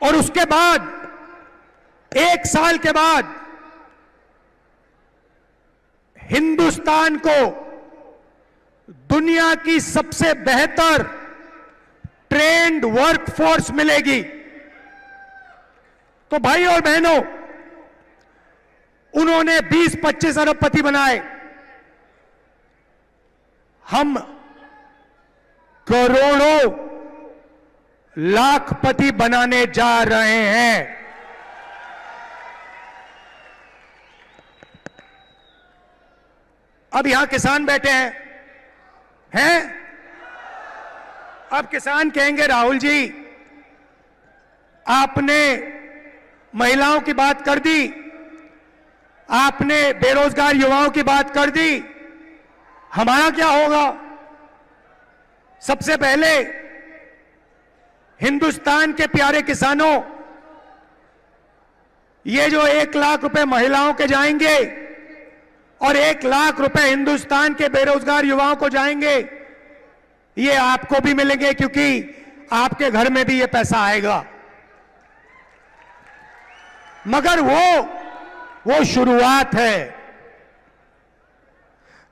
और उसके बाद 1 साल के बाद हिंदुस्तान को दुनिया की सबसे बेहतर ट्रेंड वर्कफोर्स मिलेगी। तो भाई और बहनों, उन्होंने 20-25 अरबपति बनाए, हम करोड़ों लाखपति बनाने जा रहे हैं। अब यहां किसान बैठे हैं? अब किसान कहेंगे, राहुल जी आपने महिलाओं की बात कर दी, आपने बेरोजगार युवाओं की बात कर दी, हमारा क्या होगा? सबसे पहले हिंदुस्तान के प्यारे किसानों, ये जो 1 लाख रुपए महिलाओं के जाएंगे और 1 लाख रुपए हिंदुस्तान के बेरोजगार युवाओं को जाएंगे, ये आपको भी मिलेंगे, क्योंकि आपके घर में भी ये पैसा आएगा। मगर वो शुरुआत है।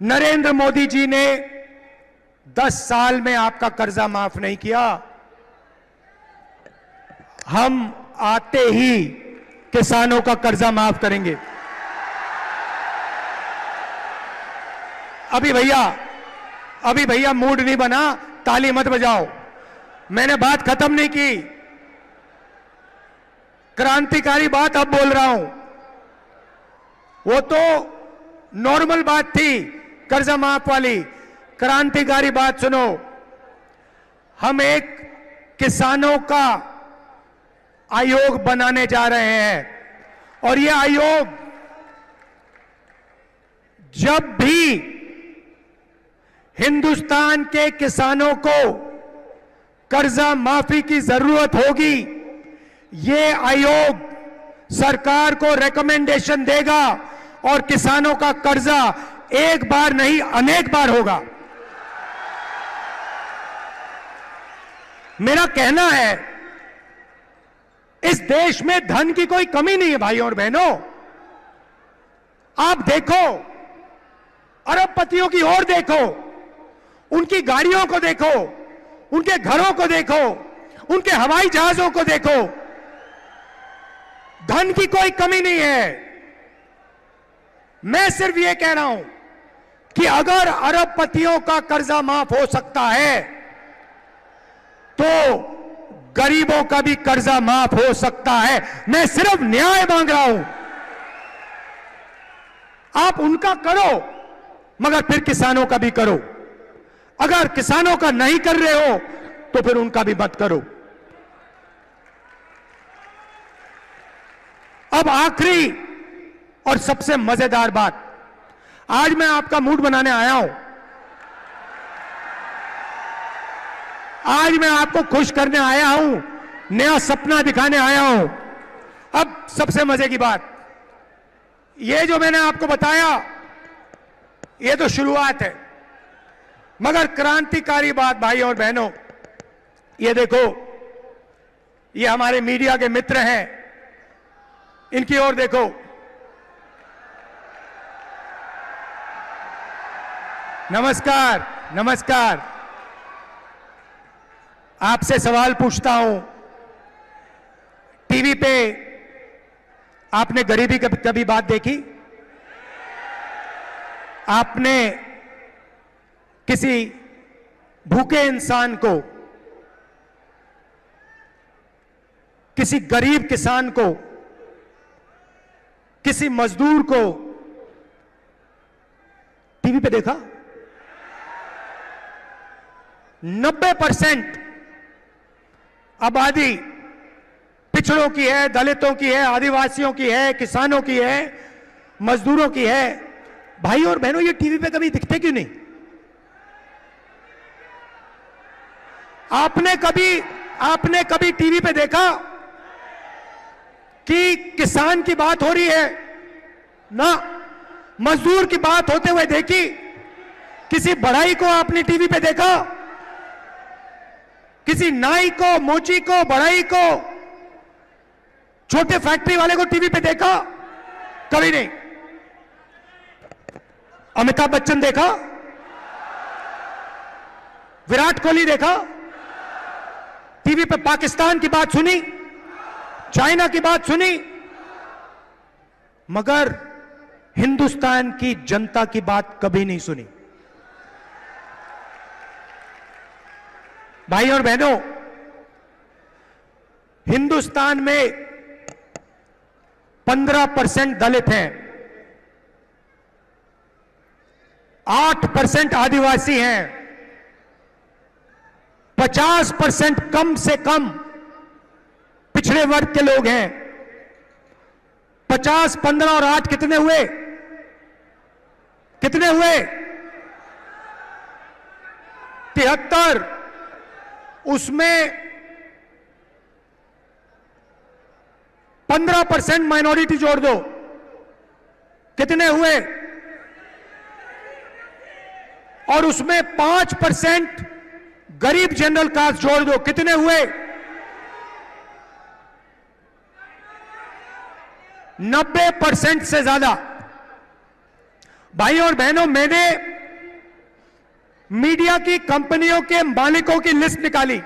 नरेंद्र मोदी जी ने 10 साल में आपका कर्जा माफ नहीं किया। हम आते ही किसानों का कर्जा माफ करेंगे। अभी भैया मूड नहीं बना, ताली मत बजाओ, मैंने बात खत्म नहीं की। क्रांतिकारी बात अब बोल रहा हूं। वो तो नॉर्मल बात थी कर्जा माफ वाली, क्रांतिकारी बात सुनो। हम एक किसानों का आयोग बनाने जा रहे हैं और यह आयोग जब भी हिंदुस्तान के किसानों को कर्जा माफी की जरूरत होगी, ये आयोग सरकार को रिकमेंडेशन देगा और किसानों का कर्जा एक बार नहीं अनेक बार होगा। मेरा कहना है, इस देश में धन की कोई कमी नहीं है भाइयों और बहनों। आप देखो, अरबपतियों की ओर देखो, उनकी गाड़ियों को देखो, उनके घरों को देखो, उनके हवाई जहाजों को देखो। धन की कोई कमी नहीं है। मैं सिर्फ यह कह रहा हूं कि अगर अरबपतियों का कर्जा माफ हो सकता है तो गरीबों का भी कर्जा माफ हो सकता है। मैं सिर्फ न्याय मांग रहा हूं। आप उनका करो, मगर फिर किसानों का भी करो। अगर किसानों का नहीं कर रहे हो तो फिर उनका भी मत करो। अब आखिरी और सबसे मजेदार बात, आज मैं आपका मूड बनाने आया हूं। आज मैं आपको खुश करने आया हूं, नया सपना दिखाने आया हूं। अब सबसे मजे की बात, ये जो मैंने आपको बताया ये तो शुरुआत है, मगर क्रांतिकारी बात भाई और बहनों, ये देखो, ये हमारे मीडिया के मित्र हैं, इनकी ओर देखो। नमस्कार, नमस्कार। आपसे सवाल पूछता हूं, टीवी पे आपने गरीबी कभी बात देखी? आपने किसी भूखे इंसान को, किसी गरीब किसान को, किसी मजदूर को टीवी पे देखा? 90% आबादी पिछड़ों की है, दलितों की है, आदिवासियों की है, किसानों की है, मजदूरों की है। भाई और बहनों, ये टीवी पे कभी दिखते क्यों नहीं? आपने कभी टीवी पे देखा कि किसान की बात हो रही है? ना। मजदूर की बात होते हुए देखी? किसी बढ़ई को आपने टीवी पे देखा? किसी नाई को, मोची को, बढ़ई को छोटे फैक्ट्री वाले को टीवी पे देखा? कभी नहीं। अमिताभ बच्चन देखा? विराट कोहली देखा? टीवी पे पाकिस्तान की बात सुनी, चाइना की बात सुनी, मगर हिंदुस्तान की जनता की बात कभी नहीं सुनी। भाई और बहनों, हिंदुस्तान में 15% दलित हैं, 8% आदिवासी हैं, 50% कम से कम पिछड़े वर्ग के लोग हैं। 50, 15 और 8 कितने हुए? कितने हुए? 73। उसमें 15% माइनॉरिटी जोड़ दो, कितने हुए? और उसमें 5% गरीब जनरल कास्ट जोड़ दो, कितने हुए? 90% से ज्यादा। भाई और बहनों, मैंने मीडिया की कंपनियों के मालिकों की लिस्ट निकाली।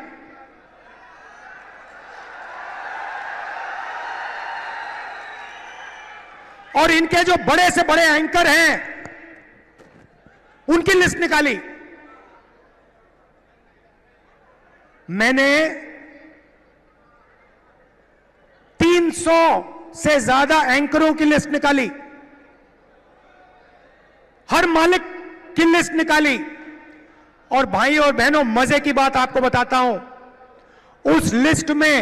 और इनके जो बड़े से बड़े एंकर हैं, उनकी लिस्ट निकाली। मैंने 300 से ज्यादा एंकरों की लिस्ट निकाली, हर मालिक की लिस्ट निकाली। और भाई और बहनों, मजे की बात आपको बताता हूं, उस लिस्ट में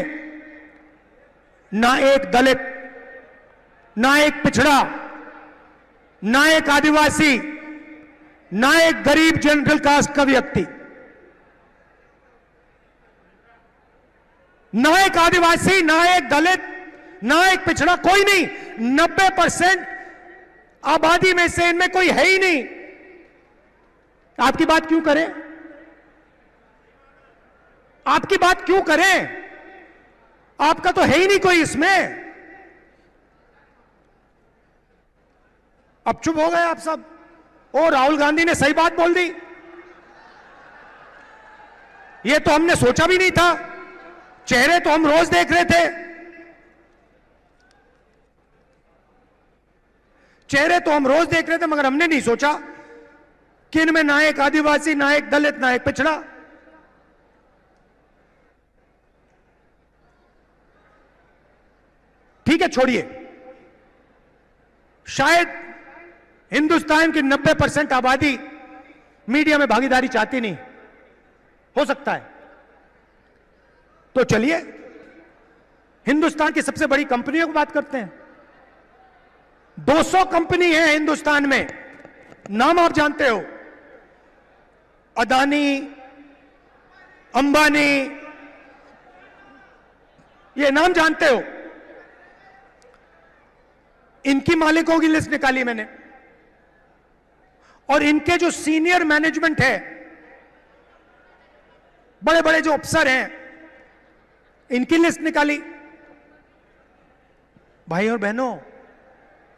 ना एक दलित, ना एक पिछड़ा, ना एक आदिवासी, ना एक गरीब जनरल कास्ट का व्यक्ति, ना एक आदिवासी, ना एक दलित, ना एक पिछड़ा, कोई नहीं। 90% आबादी में से इनमें कोई है ही नहीं। आपकी बात क्यों करें? आपकी बात क्यों करें? आपका तो है ही नहीं कोई इसमें। अब चुप हो गए आप सब। ओ, राहुल गांधी ने सही बात बोल दी, ये तो हमने सोचा भी नहीं था। चेहरे तो हम रोज देख रहे थे, चेहरे तो हम रोज देख रहे थे, मगर हमने नहीं सोचा कि इनमें ना एक आदिवासी, ना एक दलित, ना एक पिछड़ा। ठीक है, छोड़िए। शायद हिंदुस्तान की 90% आबादी मीडिया में भागीदारी चाहती नहीं, हो सकता है। तो चलिए हिंदुस्तान की सबसे बड़ी कंपनियों की बात करते हैं। 200 कंपनी है हिंदुस्तान में, नाम आप जानते हो, अदानी, अंबानी, ये नाम जानते हो। इनकी मालिकों की लिस्ट निकाली मैंने, और इनके जो सीनियर मैनेजमेंट है, बड़े बड़े जो अफसर हैं, इनकी लिस्ट निकाली। भाई और बहनों,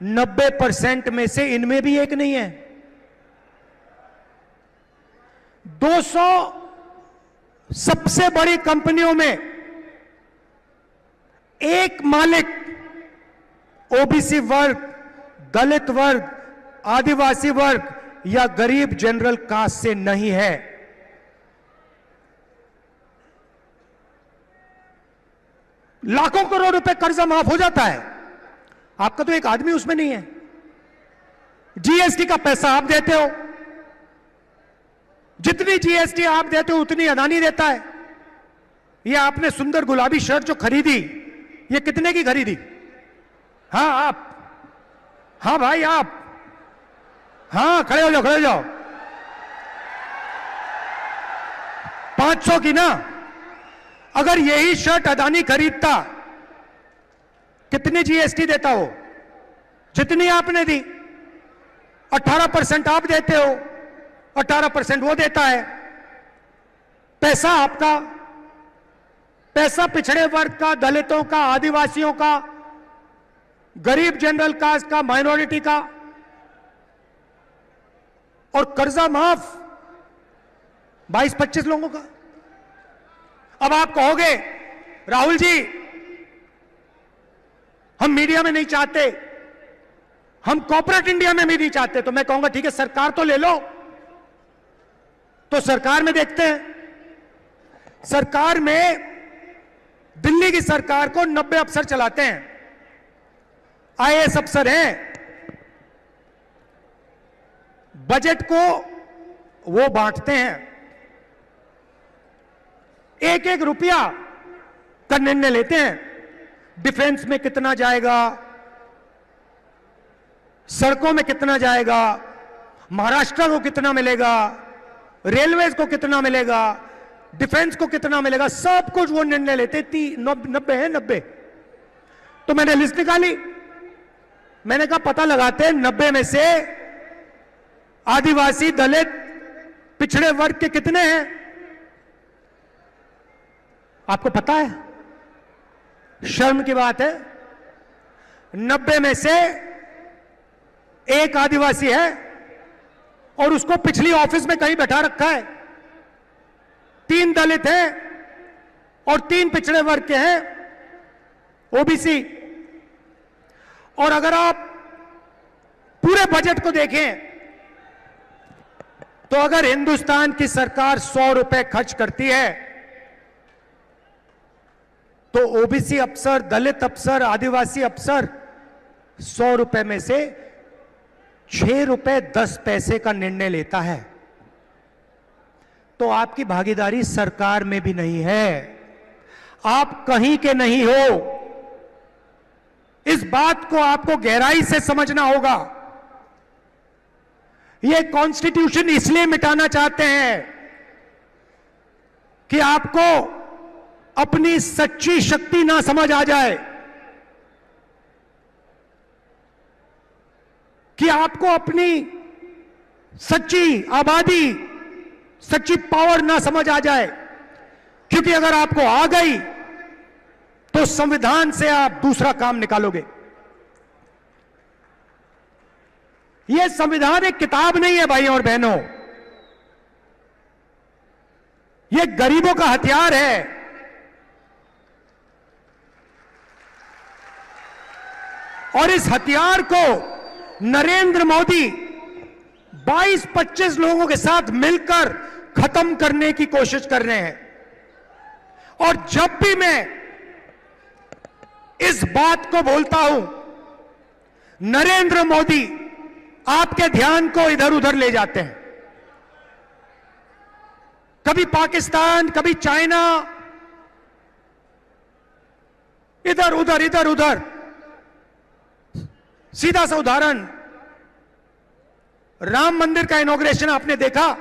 90% में से इनमें भी एक नहीं है। 200 सबसे बड़ी कंपनियों में एक मालिक ओबीसी वर्ग, दलित वर्ग, आदिवासी वर्ग या गरीब जनरल कास्ट से नहीं है। लाखों करोड़ रुपए कर्जा माफ हो जाता है, आपका तो एक आदमी उसमें नहीं है। जीएसटी का पैसा आप देते हो, जितनी जीएसटी आप देते हो उतनी अदानी देता है। ये आपने सुंदर गुलाबी शर्ट जो खरीदी, ये कितने की खरीदी? हाँ आप, हाँ भाई आप, हाँ खड़े हो जाओ, खड़े हो जाओ। 500 की ना? अगर यही शर्ट अदानी खरीदता, कितनी जीएसटी देता हो? जितनी आपने दी। 18% आप देते हो, 18% वो देता है। पैसा आपका, पैसा पिछड़े वर्ग का, दलितों का, आदिवासियों का, गरीब जनरल कास्ट का, माइनॉरिटी का, और कर्जा माफ 22-25 लोगों का। अब आप कहोगे राहुल जी हम मीडिया में नहीं चाहते, हम कॉर्पोरेट इंडिया में भी नहीं चाहते, तो मैं कहूंगा ठीक है सरकार तो ले लो। तो सरकार में देखते हैं। सरकार में दिल्ली की सरकार को 90 अफसर चलाते हैं, आईएएस अफसर हैं। बजट को वो बांटते हैं, एक एक रुपया का निर्णय लेते हैं। डिफेंस में कितना जाएगा, सड़कों में कितना जाएगा, महाराष्ट्र को कितना मिलेगा, रेलवेज को कितना मिलेगा, डिफेंस को कितना मिलेगा, सब कुछ वो निर्णय लेते। 90 है 90। तो मैंने लिस्ट निकाली, मैंने कहा पता लगाते हैं 90 में से आदिवासी, दलित, पिछड़े वर्ग के कितने हैं। आपको पता है, शर्म की बात है, 90 में से एक आदिवासी है और उसको पिछली ऑफिस में कहीं बैठा रखा है। 3 दलित हैं और 3 पिछड़े वर्ग के हैं, ओबीसी। और अगर आप पूरे बजट को देखें तो अगर हिंदुस्तान की सरकार 100 रुपए खर्च करती है तो ओबीसी अफसर, दलित अफसर, आदिवासी अफसर 100 रुपए में से 6 रुपए 10 पैसे का निर्णय लेता है। तो आपकी भागीदारी सरकार में भी नहीं है, आप कहीं के नहीं हो। इस बात को आपको गहराई से समझना होगा। यह कॉन्स्टिट्यूशन इसलिए मिटाना चाहते हैं कि आपको अपनी सच्ची शक्ति ना समझ आ जाए, कि आपको अपनी सच्ची आबादी, सच्ची पावर ना समझ आ जाए। क्योंकि अगर आपको आ गई तो संविधान से आप दूसरा काम निकालोगे। यह संविधान एक किताब नहीं है भाइयों और बहनों, यह गरीबों का हथियार है। और इस हथियार को नरेंद्र मोदी 22-25 लोगों के साथ मिलकर खत्म करने की कोशिश कर रहे हैं। और जब भी मैं इस बात को बोलता हूं, नरेंद्र मोदी आपके ध्यान को इधर उधर ले जाते हैं। कभी पाकिस्तान, कभी चाइना, इधर उधर इधर उधर। सीधा सा उदाहरण, राम मंदिर का इनॉग्रेशन आपने देखा?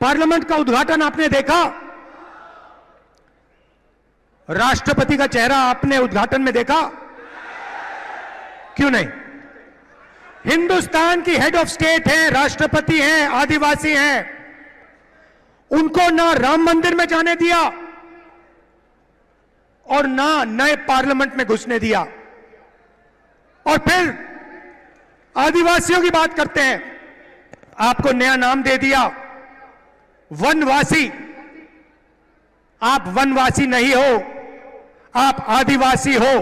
पार्लियामेंट का उद्घाटन आपने देखा? राष्ट्रपति का चेहरा आपने उद्घाटन में देखा? क्यों नहीं? हिंदुस्तान की हेड ऑफ स्टेट हैं, राष्ट्रपति हैं, आदिवासी हैं, उनको ना राम मंदिर में जाने दिया और ना नए पार्लियामेंट में घुसने दिया। और फिर आदिवासियों की बात करते हैं, आपको नया नाम दे दिया, वनवासी। आप वनवासी नहीं हो, आप आदिवासी हो।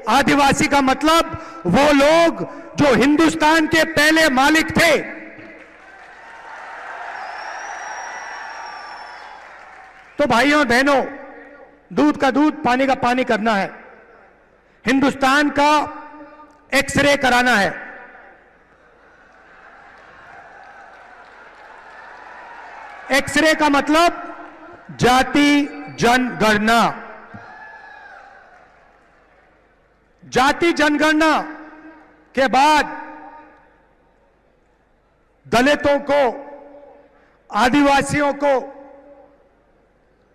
आदिवासी का मतलब वो लोग जो हिंदुस्तान के पहले मालिक थे। तो भाइयों और बहनों, दूध का दूध, पानी का पानी करना है। हिंदुस्तान का एक्सरे कराना है। एक्सरे का मतलब जाति जनगणना। जाति जनगणना के बाद दलितों को, आदिवासियों को,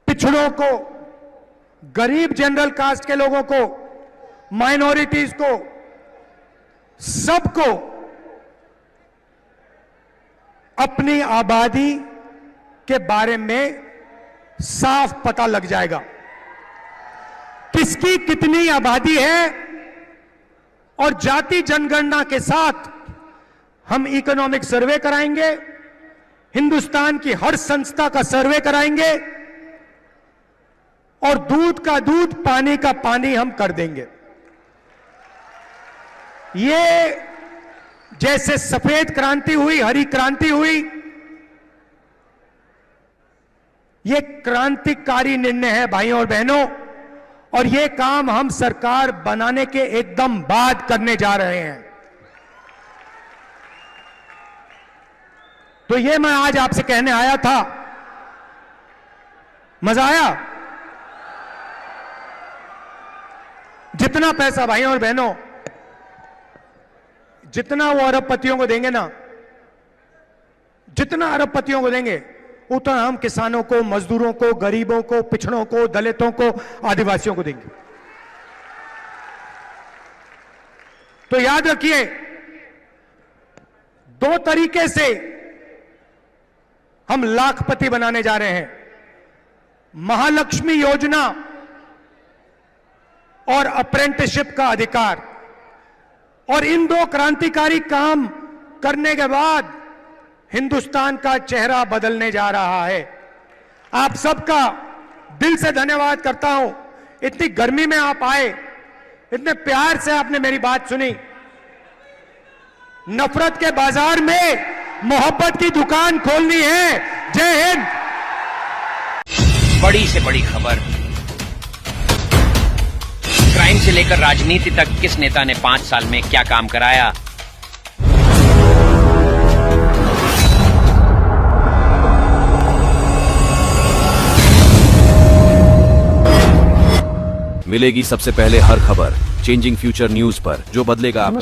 पिछड़ों को, गरीब जनरल कास्ट के लोगों को, माइनॉरिटीज को, सबको अपनी आबादी के बारे में साफ पता लग जाएगा कि किसकी कितनी आबादी है और जाति जनगणना के साथ हम इकोनॉमिक सर्वे कराएंगे, हिंदुस्तान की हर संस्था का सर्वे कराएंगे और दूध का दूध, पानी का पानी हम कर देंगे। ये जैसे सफेद क्रांति हुई, हरी क्रांति हुई, ये क्रांतिकारी निर्णय है भाइयों और बहनों, और ये काम हम सरकार बनाने के एकदम बाद करने जा रहे हैं। तो ये मैं आज आपसे कहने आया था। मजा आया? जितना पैसा भाइयों और बहनों, जितना वो अरबपतियों को देंगे ना, जितना अरबपतियों को देंगे, उतना हम किसानों को, मजदूरों को, गरीबों को, पिछड़ों को, दलितों को, आदिवासियों को देंगे। तो याद रखिए, दो तरीके से हम लाखपति बनाने जा रहे हैं। महालक्ष्मी योजना और अप्रेंटिसशिप का अधिकार, और इन दो क्रांतिकारी काम करने के बाद हिंदुस्तान का चेहरा बदलने जा रहा है। आप सबका दिल से धन्यवाद करता हूं। इतनी गर्मी में आप आए, इतने प्यार से आपने मेरी बात सुनी। नफरत के बाजार में मोहब्बत की दुकान खोलनी है। जय हिंद। बड़ी से बड़ी खबर, क्राइम से लेकर राजनीति तक किस नेता ने 5 साल में क्या काम कराया। मिलेगी सबसे पहले हर खबर चेंजिंग फ्यूचर न्यूज पर, जो बदलेगा आपका